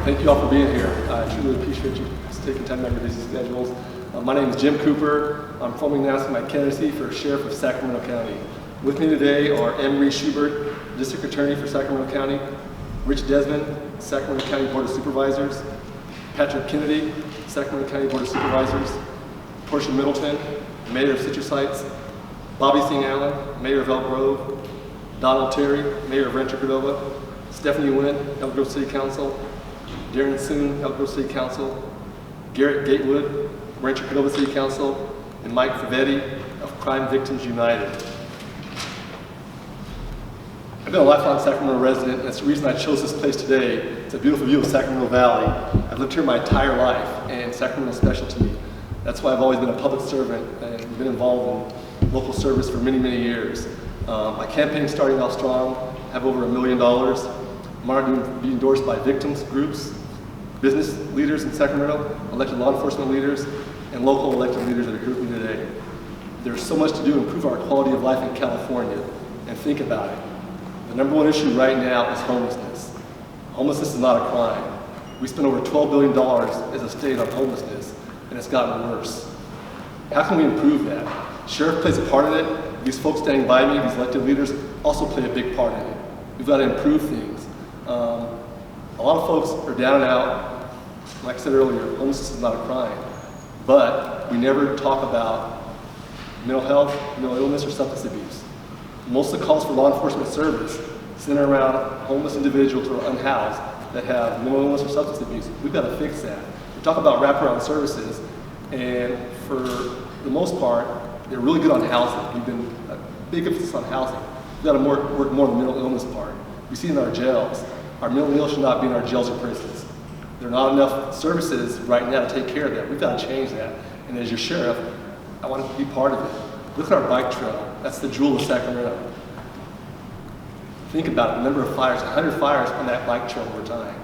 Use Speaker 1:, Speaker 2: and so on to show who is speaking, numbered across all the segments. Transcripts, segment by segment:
Speaker 1: Thank you all for being here. I truly appreciate you taking time out of your busy schedules. My name is Jim Cooper. I'm formally announcing my candidacy for Sheriff of Sacramento County. With me today are Emery Schubert, District Attorney for Sacramento County, Rich Desmond, Sacramento County Board of Supervisors, Patrick Kennedy, Sacramento County Board of Supervisors, Portia Middleton, Mayor of Citrus Heights, Bobby Singh Allen, Mayor of Elk Grove, Donald Terry, Mayor of Rancho Cordova, Stephanie Wynn, Elk Grove City Council, Darren Soon, Elk Grove City Council, Garrett Gatewood, Rancho Cordova City Council, and Mike Favetti of Crime Victims United. I've been a lifelong Sacramento resident, and that's the reason I chose this place today. It's a beautiful view of Sacramento Valley. I've lived here my entire life, and Sacramento is special to me. That's why I've always been a public servant and been involved in local service for many, many years. My campaign starting off strong, have over $1 million. I'm honored to be endorsed by victims groups, business leaders in Sacramento, elected law enforcement leaders, and local elected leaders that are here with me today. There's so much to do to improve our quality of life in California, and think about it. The #1 issue right now is homelessness. Homelessness is not a crime. We spend over $12 billion as a state on homelessness, and it's gotten worse. How can we improve that? Sheriff plays a part in it. These folks standing by me, these elected leaders, also play a big part in it. We've got to improve things. A lot of folks are down and out. Like I said earlier, homelessness is not a crime, but we never talk about mental health, mental illness, or substance abuse. Most of the calls for law enforcement service center around homeless individuals who are unhoused that have mental illness or substance abuse. We've got to fix that. We talk about wraparound services, and for the most part, they're really good on housing. We've been a big emphasis on housing. We've got to work more on the mental illness part. We see in our jails, our mental illness should not be in our jails or prisons. There are not enough services right now to take care of that. We've got to change that. And as your sheriff, I want to be part of it. Look at our bike trail. That's the jewel of Sacramento. Think about it, the number of fires, 100 fires on that bike trail over time.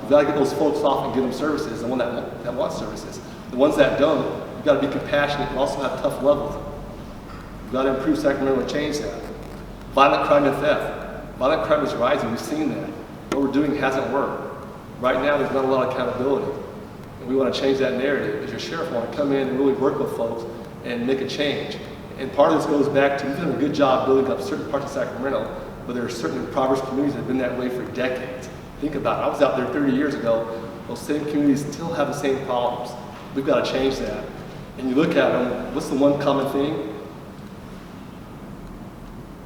Speaker 1: We've got to get those folks off and give them services, the one that wants services. The ones that don't, we've got to be compassionate and also have tough love with them. We've got to improve Sacramento and change that. Violent crime and theft. Violent crime is rising, we've seen that. What we're doing hasn't worked. Right now, there's not a lot of accountability. And we want to change that narrative. As your sheriff, I want to come in and really work with folks and make a change. And part of this goes back to, we've done a good job building up certain parts of Sacramento, but there are certain impoverished communities that have been that way for decades. Think about it. I was out there 30 years ago. Those same communities still have the same problems. We've got to change that. And you look at them, what's the one common thing?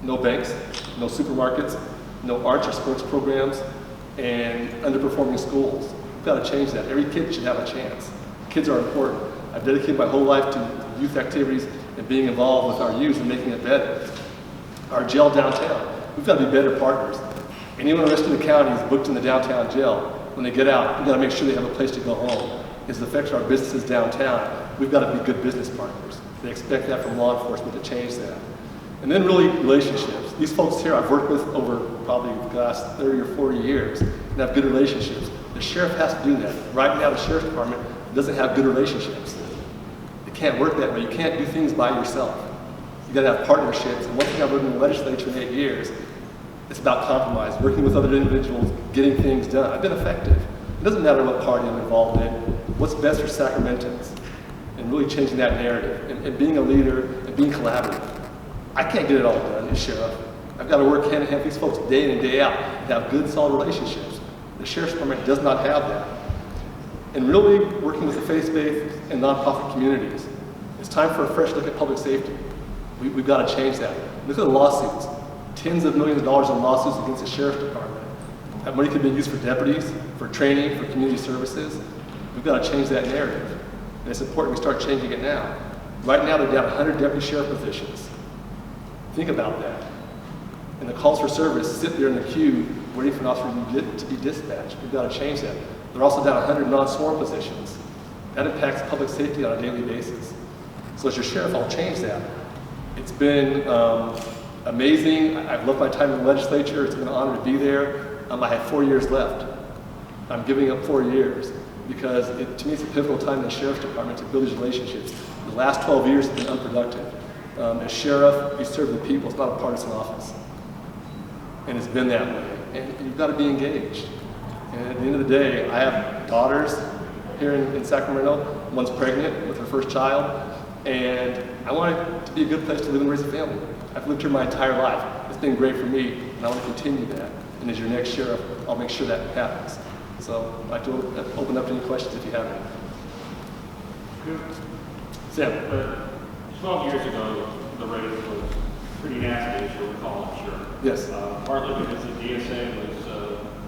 Speaker 1: No banks, no supermarkets, no arts or sports programs, and underperforming schools. We've got to change that. Every kid should have a chance. Kids are important. I've dedicated my whole life to youth activities and being involved with our youth and making it better. Our jail downtown, we've got to be better partners. Anyone arrested in the county is booked in the downtown jail. When they get out, we've got to make sure they have a place to go home. As it affects our businesses downtown, we've got to be good business partners. They expect that from law enforcement to change that. And then really relationships. These folks here I've worked with over probably the last 30 or 40 years and have good relationships. The sheriff has to do that. Right now the sheriff's department doesn't have good relationships. It can't work that way. You can't do things by yourself. You got to have partnerships. And one thing I've learned in the legislature in 8 years, it's about compromise, working with other individuals, getting things done. I've been effective. It doesn't matter what party I'm involved in. What's best for Sacramentans? And really changing that narrative and being a leader and being collaborative. I can't get it all done as sheriff. I've got to work hand in hand with these folks day in and day out and have good, solid relationships. The sheriff's department does not have that. And really working with the faith-based and nonprofit communities. It's time for a fresh look at public safety. We've got to change that. Look at the lawsuits. Tens of millions of dollars in lawsuits against the sheriff's department. That money could be used for deputies, for training, for community services. We've got to change that narrative. And it's important we start changing it now. Right now they're down 100 deputy sheriff positions. Think about that. And the calls for service sit there in the queue waiting for an officer to be dispatched. We've got to change that. They're also down 100 non-sworn positions. That impacts public safety on a daily basis. So as your sheriff, I'll change that. It's been amazing. I've loved my time in the legislature. It's been an honor to be there. I have 4 years left. I'm giving up 4 years because to me it's a pivotal time in the sheriff's department to build these relationships. The last 12 years have been unproductive. As sheriff, you serve the people. It's not a partisan office. And it's been that way. And you've got to be engaged. And at the end of the day, I have daughters here in Sacramento. One's pregnant with her first child, and I want it to be a good place to live and raise a family. I've lived here my entire life. It's been great for me, and I want to continue that. And as your next sheriff, I'll make sure that happens. So I'd like to open up to any questions if you have any. Sam.
Speaker 2: 12 years ago, the rate was pretty nasty, as you'll recall, I'm sure.
Speaker 1: Yes.
Speaker 2: Partly because the DSA was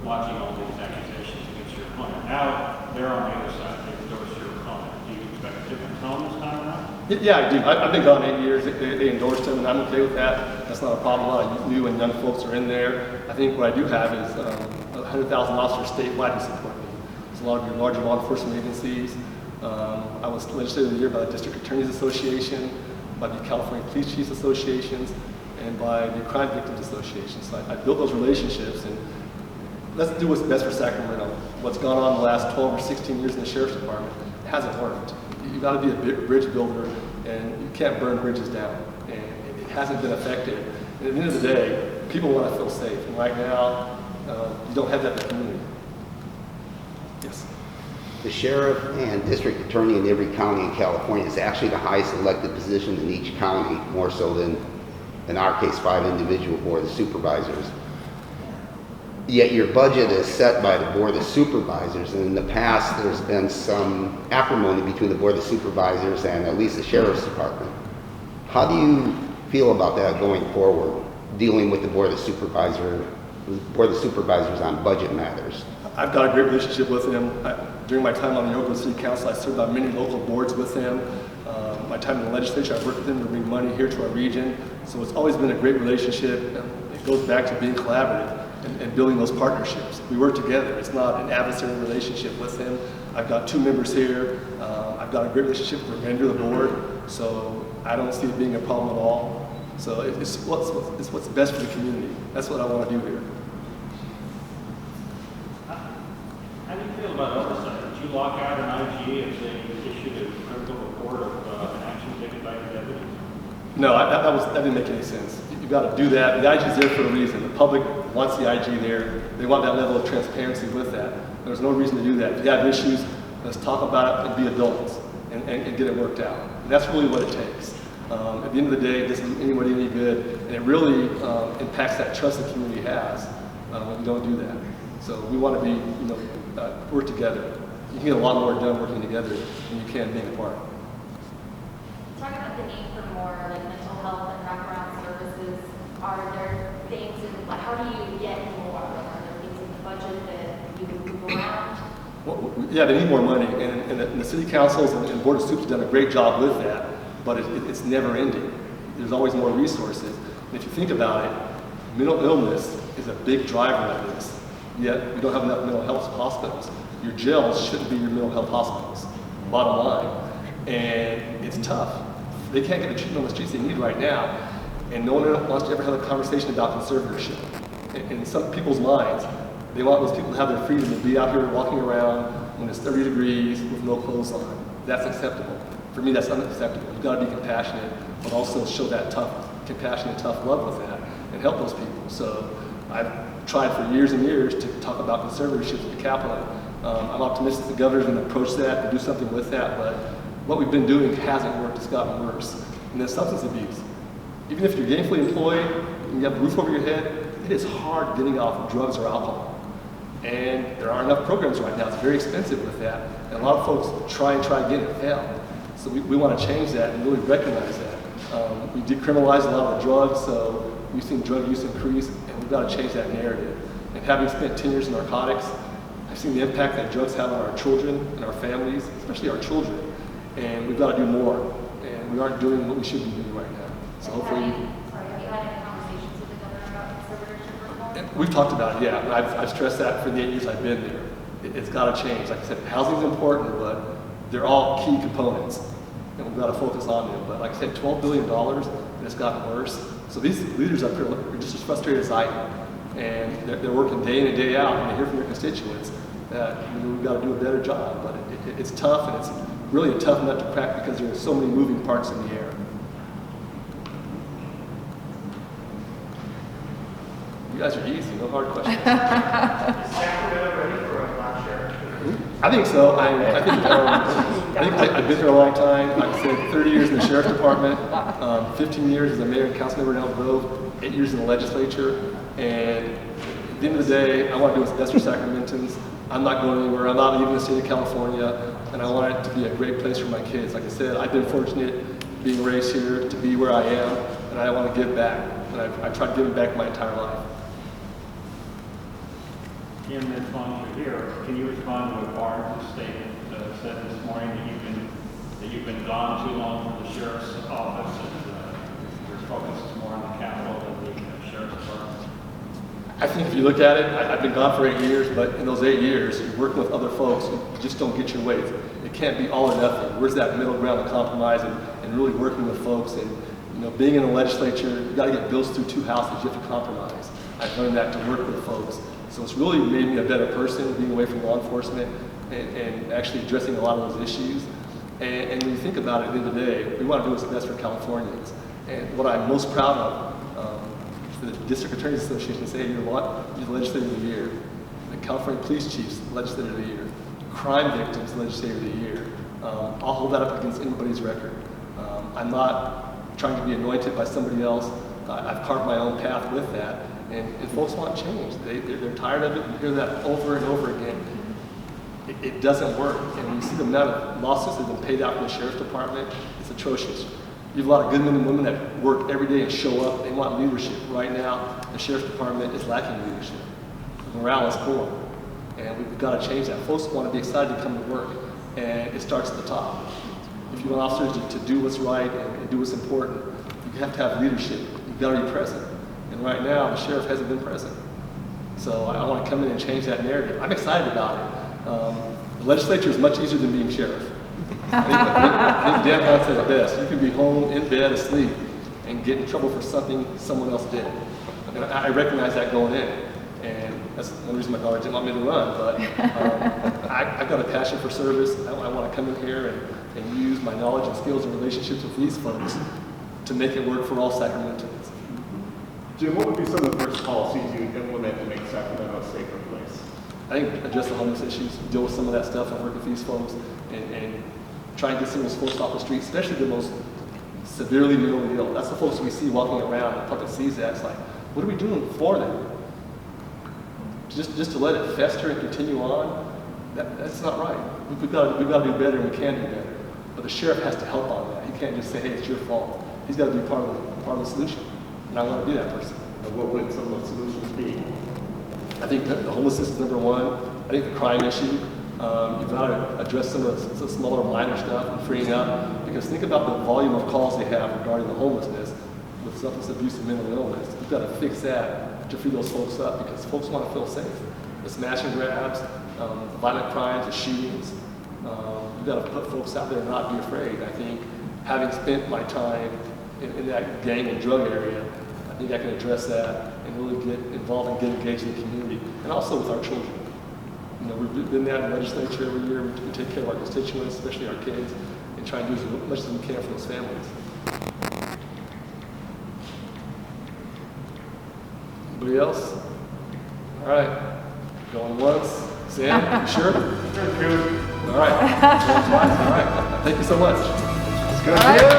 Speaker 2: launching all these accusations against your opponent. Now they're on the other side. They endorse your opponent. Do you expect a different tone this time around?
Speaker 1: Yeah, I do. I've been gone 8 years. They endorsed him, and I'm okay with that. That's not a problem. A lot of new and young folks are in there. I think what I do have is 100,000 officers statewide who support me. There's a lot of your larger law enforcement agencies. I was legislator of the year by the District Attorneys Association, by the California Police Chiefs Associations, and by the Crime Victims Association. So I built those relationships, and let's do what's best for Sacramento. What's gone on the last 12 or 16 years in the Sheriff's Department hasn't worked. You've got to be a bridge builder, and you can't burn bridges down. And it hasn't been effective. And at the end of the day, people want to feel safe. And right now, you don't have that in the community. Yes.
Speaker 3: The sheriff and district attorney in every county in California is actually the highest elected position in each county, more so than, in our case, 5 individual board of supervisors. Yet your budget is set by the board of supervisors, and in the past there's been some acrimony between the board of supervisors and at least the sheriff's department. How do you feel about that going forward, dealing with the board of supervisors on budget matters?
Speaker 1: I've got a great relationship with them. During my time on the Elk Grove City Council, I served on many local boards with them. My time in the legislature, I worked with them to bring money here to our region. So it's always been a great relationship. It goes back to being collaborative and building those partnerships. We work together. It's not an adversarial relationship with them. I've got 2 members here. I've got a great relationship with the remainder of the board. So I don't see it being a problem at all. So it's what's best for the community. That's what I want to do here.
Speaker 2: How do you feel about oversight? Did you lock out an IG if they issued a critical report of an action taken by your deputies?
Speaker 1: No, that didn't make any sense. You've got to do that. The IG is there for a reason. The public wants the IG there. They want that level of transparency with that. There's no reason to do that. If you have issues, let's talk about it and be adults and get it worked out. And that's really what it takes. At the end of the day, it doesn't do anybody any good, and it really impacts that trust the community has when you don't do that. So we want to be, work together. You can get a lot more done working together than you can being apart.
Speaker 4: Talk about the need for more mental health and wraparound services. Are there things, how do you get more? Are there things in the budget that you can move around?
Speaker 1: Well, yeah, they need more money, and the city councils and board of supervisors have done a great job with that, but it's never ending. There's always more resources. And if you think about it, mental illness is a big driver of this. Yet we don't have enough mental health hospitals. Your jails shouldn't be your mental health hospitals, bottom line. And it's tough. They can't get the treatment on the streets they need right now. And no one wants to ever have a conversation about conservatorship. In some people's minds, they want those people to have their freedom to be out here walking around when it's 30 degrees with no clothes on. That's acceptable. For me, that's unacceptable. You've got to be compassionate, but also show that compassion and tough love with that and help those people. So I've tried for years and years to talk about conservatorship at the Capitol. I'm optimistic the governor's going to approach that and do something with that, but what we've been doing hasn't worked. It's gotten worse. And then substance abuse. Even if you're gainfully employed and you have a roof over your head, it is hard getting off drugs or alcohol. And there aren't enough programs right now. It's very expensive with that. And a lot of folks try again and fail. So we want to change that and really recognize that. We decriminalize a lot of the drugs, so we've seen drug use increase, and we've got to change that narrative. And having spent 10 years in narcotics, I've seen the impact that drugs have on our children and our families, especially our children. And we've got to do more. And we aren't doing what we should be doing right now. So hopefully...
Speaker 4: Have you had any conversations with the governor about conservatorship reform?
Speaker 1: We've talked about it, yeah. I've stressed that for the 8 years I've been there. It's got to change. Like I said, housing is important, but they're all key components. And we've got to focus on them. But like I said, $12 billion, and it's gotten worse. So these leaders up here are just as frustrated as I am. And they're working day in and day out, and they hear from their constituents that we've got to do a better job. But it's tough, and it's really a tough nut to crack because there are so many moving parts in the air. You guys are easy, no hard questions.
Speaker 5: Is Sacramento ready for
Speaker 1: I think so. I think I've been here a long time. I've said 30 years in the sheriff's department, 15 years as a mayor and council member in Elk Grove, 8 years in the legislature, and at the end of the day, I want to do what's best for Sacramentans. I'm not going anywhere. I'm not leaving the state of California, and I want it to be a great place for my kids. Like I said, I've been fortunate being raised here to be where I am, and I want to give back. And I've tried giving back my entire life.
Speaker 2: Jim, as long as you're here, can you respond to a Barnes statement said this morning that you've been gone too long from the sheriff's office and your focus is more on the Capitol than the sheriff's department?
Speaker 1: I think if you look at it, I've been gone for 8 years, but in those 8 years, you're working with other folks who just don't get your way. It can't be all or nothing. Where's that middle ground of compromise and really working with folks? And being in the legislature, you got to get bills through 2 houses. You have to compromise. I've learned that to work with folks. So it's really made me a better person, being away from law enforcement and actually addressing a lot of those issues. And when you think about it, at the end of the day, we want to do what's best for Californians. And what I'm most proud of, the District Attorneys Association say, you know what, you're the Legislator of the Year. The California Police Chiefs, Legislator of the Year. Crime Victims, Legislator of the Year. I'll hold that up against anybody's record. I'm not trying to be anointed by somebody else. I've carved my own path with that. And folks want change. They're tired of it. You hear that over and over again. It doesn't work. And when you see the amount of lawsuits that have been paid out from the Sheriff's Department, it's atrocious. You have a lot of good men and women that work every day and show up. They want leadership. Right now, the Sheriff's Department is lacking leadership. Morale is poor. And we've got to change that. Folks want to be excited to come to work. And it starts at the top. If you want officers to do what's right and do what's important, you have to have leadership. You've got to be present. And right now, the sheriff hasn't been present. So I want to come in and change that narrative. I'm excited about it. The legislature is much easier than being sheriff. I think Dan Hunt said it best. You can be home, in bed, asleep, and get in trouble for something someone else did. And I recognize that going in. And that's one reason my daughter didn't want me to run. But I've got a passion for service. I want to come in here and use my knowledge and skills and relationships with these folks to make it work for all Sacramentans.
Speaker 5: Jim, what would be some of the first policies you'd implement to make Sacramento a safer place?
Speaker 1: I think address the homeless issues, deal with some of that stuff and work with these folks and try and get some of those folks off the street, especially the most severely mentally ill. That's the folks we see walking around, the public sees that. It's like, what are we doing for them? Just to let it fester and continue on, that's not right. We've got to do better and we can do better. But the sheriff has to help on that. He can't just say, hey, it's your fault. He's got to be part of the solution. And I want to be that person.
Speaker 5: And what would some of those solutions be?
Speaker 1: I think the homelessness is number one. I think the crime issue. You've got to address some of the smaller, minor stuff and freeing up. Because think about the volume of calls they have regarding the homelessness with substance abuse and mental illness. You've got to fix that to free those folks up because folks want to feel safe. The smash and grabs, the violent crimes, the shootings. You've got to put folks out there and not be afraid. I think having spent my time in that gang and drug area, I think I can address that and really get involved and get engaged in the community. And also with our children. We've been there in the legislature every year. We take care of our constituents, especially our kids, and try and do as much as we can for those families. Anybody else? All right. Going once. Sam, you sure?
Speaker 5: Good.
Speaker 1: All right. Going twice. All right. Thank you so much.
Speaker 5: It's good.